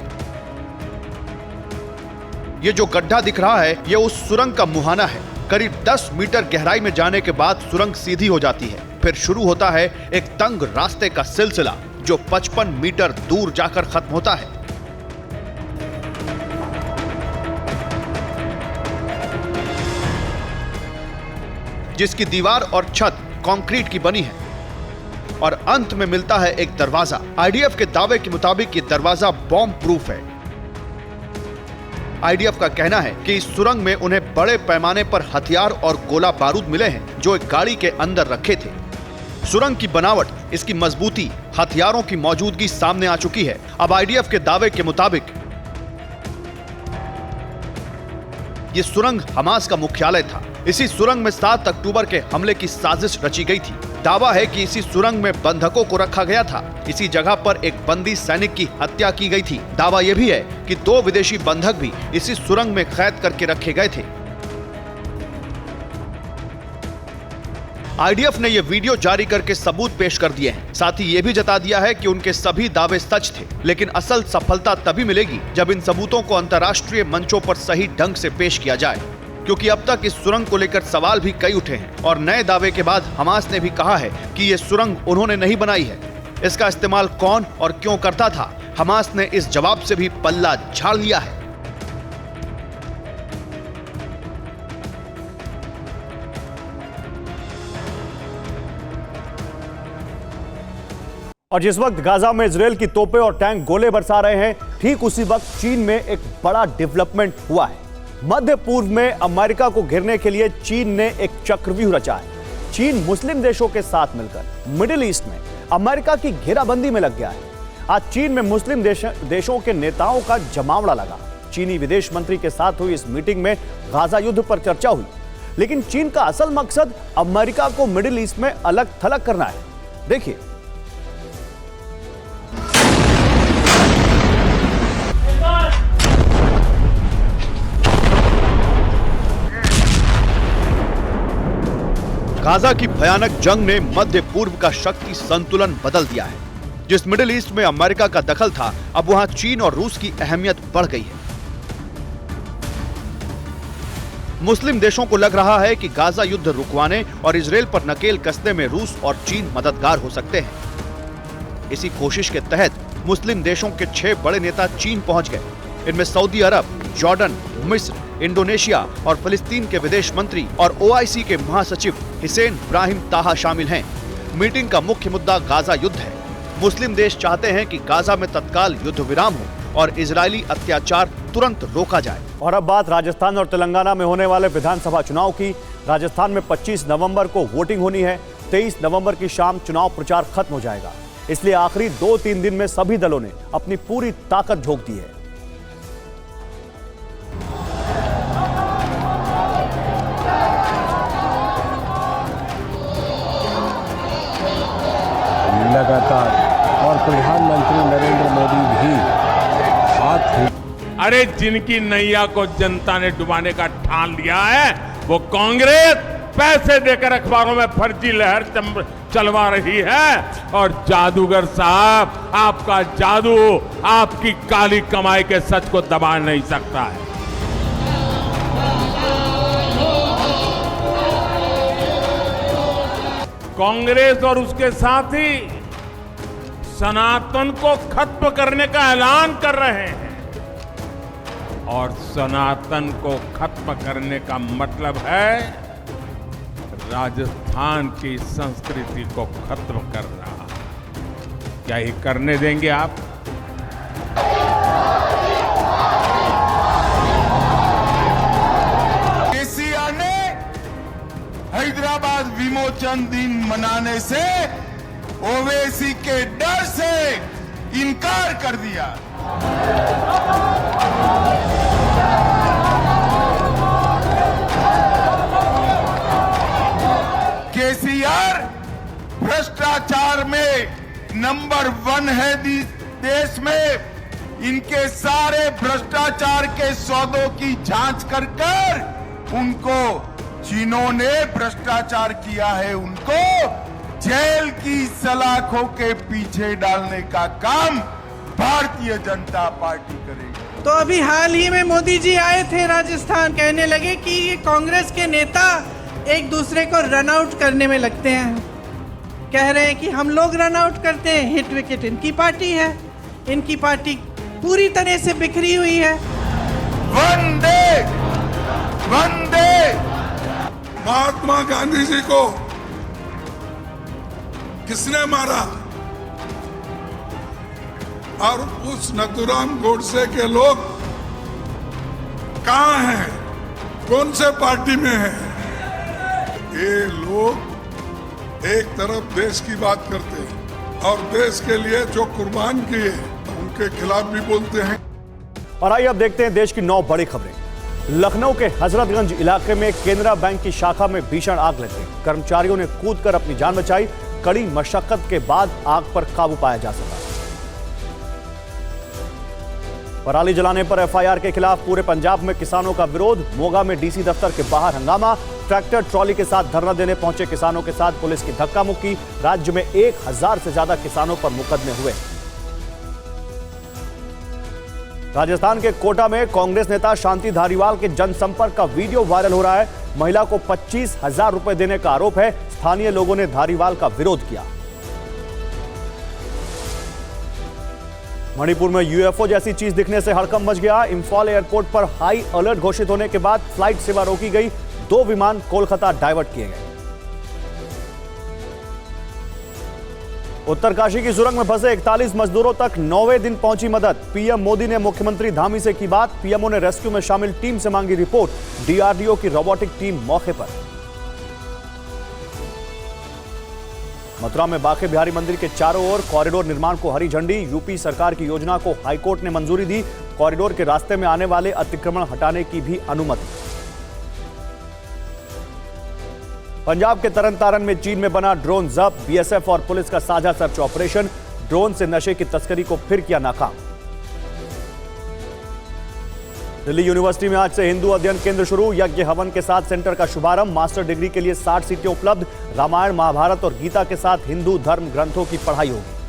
ये जो गड्ढा दिख रहा है, ये उस सुरंग का मुहाना है। करीब 10 मीटर गहराई में जाने के बाद सुरंग सीधी हो जाती है। फिर शुरू होता है एक तंग रास्ते का सिलसिला जो 55 मीटर दूर जाकर खत्म होता है। जिसकी दीवार और छत कंक्रीट की बनी है और अंत में मिलता है एक दरवाजा। आईडीएफ के दावे के मुताबिक ये दरवाजा बॉम्ब प्रूफ है। आईडीएफ का कहना है कि इस सुरंग में उन्हें बड़े पैमाने पर हथियार और गोला बारूद मिले हैं जो एक गाड़ी के अंदर रखे थे। सुरंग की बनावट, इसकी मजबूती, हथियारों की मौजूदगी सामने आ चुकी है। अब आईडीएफ के दावे के मुताबिक ये सुरंग हमास का मुख्यालय था। इसी सुरंग में 7 अक्टूबर के हमले की साजिश रची गई थी। दावा है कि इसी सुरंग में बंधकों को रखा गया था। इसी जगह पर एक बंदी सैनिक की हत्या की गई थी। दावा यह भी है कि 2 विदेशी बंधक भी इसी सुरंग में कैद करके रखे गए थे। आईडीएफ ने यह वीडियो जारी करके सबूत पेश कर दिए हैं। साथ ही यह भी जता दिया है कि उनके सभी दावे सच थे। लेकिन असल सफलता तभी मिलेगी जब इन सबूतों को अंतर्राष्ट्रीय मंचों पर सही ढंग से पेश किया जाए, क्योंकि अब तक इस सुरंग को लेकर सवाल भी कई उठे हैं। और नए दावे के बाद हमास ने भी कहा है कि यह सुरंग उन्होंने नहीं बनाई है। इसका इस्तेमाल कौन और क्यों करता था, हमास ने इस जवाब से भी पल्ला झाड़ लिया है। और जिस वक्त गाजा में इजरायल की तोपें और टैंक गोले बरसा रहे हैं, ठीक उसी वक्त चीन में एक बड़ा डेवलपमेंट हुआ है। मध्य पूर्व में अमेरिका को घेरने के लिए चीन ने एक चक्रव्यूह रचा है। चीन मुस्लिम देशों के साथ मिलकर मिडिल ईस्ट में अमेरिका की घेराबंदी में लग गया है। आज चीन में मुस्लिम देशों के नेताओं का जमावड़ा लगा। चीनी विदेश मंत्री के साथ हुई इस मीटिंग में गाजा युद्ध पर चर्चा हुई, लेकिन चीन का असल मकसद अमेरिका को मिडिल ईस्ट में अलग थलग करना है। देखिए, गाजा की भयानक जंग ने मध्य पूर्व का शक्ति संतुलन बदल दिया है। जिस मिडिल ईस्ट में अमेरिका का दखल था, अब वहां चीन और रूस की अहमियत बढ़ गई है। मुस्लिम देशों को लग रहा है कि गाजा युद्ध रुकवाने और इजरायल पर नकेल कसने में रूस और चीन मददगार हो सकते हैं। इसी कोशिश के तहत मुस्लिम देशों के 6 बड़े नेता चीन पहुंच गए। इनमें सऊदी अरब, जॉर्डन, मिस्र, इंडोनेशिया और फिलिस्तीन के विदेश मंत्री और ओआईसी के महासचिव हिसैन इब्राहिम ताहा शामिल हैं। मीटिंग का मुख्य मुद्दा गाजा युद्ध है। मुस्लिम देश चाहते हैं कि गाजा में तत्काल युद्ध विराम हो और इजरायली अत्याचार तुरंत रोका जाए। और अब बात राजस्थान और तेलंगाना में होने वाले विधानसभा चुनाव की। राजस्थान में 25 नवंबर को वोटिंग होनी है। 23 नवंबर की शाम चुनाव प्रचार खत्म हो जाएगा। इसलिए आखिरी 2-3 दिन में सभी दलों ने अपनी पूरी ताकत झोंक दी है। लगातार और प्रधानमंत्री नरेंद्र मोदी भी हाथ। अरे जिनकी नैया को जनता ने डुबाने का ठान लिया है, वो कांग्रेस पैसे देकर अखबारों में फर्जी लहर चलवा रही है। और जादूगर साहब, आपका जादू आपकी काली कमाई के सच को दबा नहीं सकता है। कांग्रेस और उसके साथी सनातन को खत्म करने का ऐलान कर रहे हैं, और सनातन को खत्म करने का मतलब है राजस्थान की संस्कृति को खत्म करना। क्या ये करने देंगे आप? केसीआर ने हैदराबाद विमोचन दिन मनाने से ओवैसी के डर से इनकार कर दिया। केसीआर भ्रष्टाचार में नंबर 1 है देश में। इनके सारे भ्रष्टाचार के सौदों की जांच कर उनको, जिन्होंने भ्रष्टाचार किया है, उनको जेल की सलाखों के पीछे डालने का काम भारतीय जनता पार्टी करेगी। तो अभी हाल ही में मोदी जी आए थे राजस्थान, कहने लगे कि ये कांग्रेस के नेता एक दूसरे को रन आउट करने में लगते हैं। कह रहे हैं कि हम लोग रन आउट करते हैं, हिट विकेट इनकी पार्टी है। इनकी पार्टी पूरी तरह से बिखरी हुई है। वंदे वंदे। महात्मा गांधी जी को किसने मारा? और उस नथुराम गोडसे के लोग कहां हैं? कौन से पार्टी में हैं? ये लोग एक तरफ देश की बात करते हैं और देश के लिए जो कुर्बान किए उनके खिलाफ भी बोलते हैं। और आइए अब देखते हैं देश की 9 बड़ी खबरें। लखनऊ के हजरतगंज इलाके में केनरा बैंक की शाखा में भीषण आग लग गई। कर्मचारियों ने कूदकर अपनी जान बचाई। कड़ी मशक्कत के बाद आग पर काबू पाया जा सका। पराली जलाने पर एफआईआर के खिलाफ पूरे पंजाब में किसानों का विरोध। मोगा में डीसी दफ्तर के बाहर हंगामा। ट्रैक्टर ट्रॉली के साथ धरना देने पहुंचे किसानों के साथ पुलिस की धक्का मुक्की। राज्य में 1000 से ज्यादा किसानों पर मुकदमे हुए। राजस्थान के कोटा में कांग्रेस नेता शांति धारीवाल के जनसंपर्क का वीडियो वायरल हो रहा है। महिला को 25,000 रुपए देने का आरोप है। स्थानीय लोगों ने धारीवाल का विरोध किया। मणिपुर में यूएफओ जैसी चीज दिखने से हड़कंप मच गया। इंफॉल एयरपोर्ट पर हाई अलर्ट घोषित होने के बाद फ्लाइट सेवा रोकी गई। 2 विमान कोलकाता डाइवर्ट किए गए। उत्तरकाशी की सुरंग में फंसे 41 मजदूरों तक 9वें दिन पहुंची मदद। पीएम मोदी ने मुख्यमंत्री धामी से की बात। पीएमओ ने रेस्क्यू में शामिल टीम से मांगी रिपोर्ट। डीआरडीओ की रोबोटिक टीम मौके पर। मथुरा में बांके बिहारी मंदिर के चारों ओर कॉरिडोर निर्माण को हरी झंडी। यूपी सरकार की योजना को हाईकोर्ट ने मंजूरी दी। कॉरिडोर के रास्ते में आने वाले अतिक्रमण हटाने की भी अनुमति। पंजाब के तरनतारन में चीन में बना ड्रोन जब्त। बीएसएफ और पुलिस का साझा सर्च ऑपरेशन। ड्रोन से नशे की तस्करी को फिर किया नाकाम। दिल्ली यूनिवर्सिटी में आज से हिंदू अध्ययन केंद्र शुरू। यज्ञ हवन के साथ सेंटर का शुभारंभ। मास्टर डिग्री के लिए 60 सीटें उपलब्ध। रामायण, महाभारत और गीता के साथ हिंदू धर्म ग्रंथों की पढ़ाई होगी।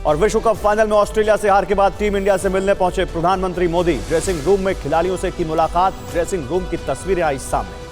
और विश्व कप फाइनल में ऑस्ट्रेलिया से हार के बाद टीम इंडिया से मिलने पहुंचे प्रधानमंत्री मोदी। ड्रेसिंग रूम में खिलाड़ियों से की मुलाकात। ड्रेसिंग रूम की तस्वीरें आई सामने।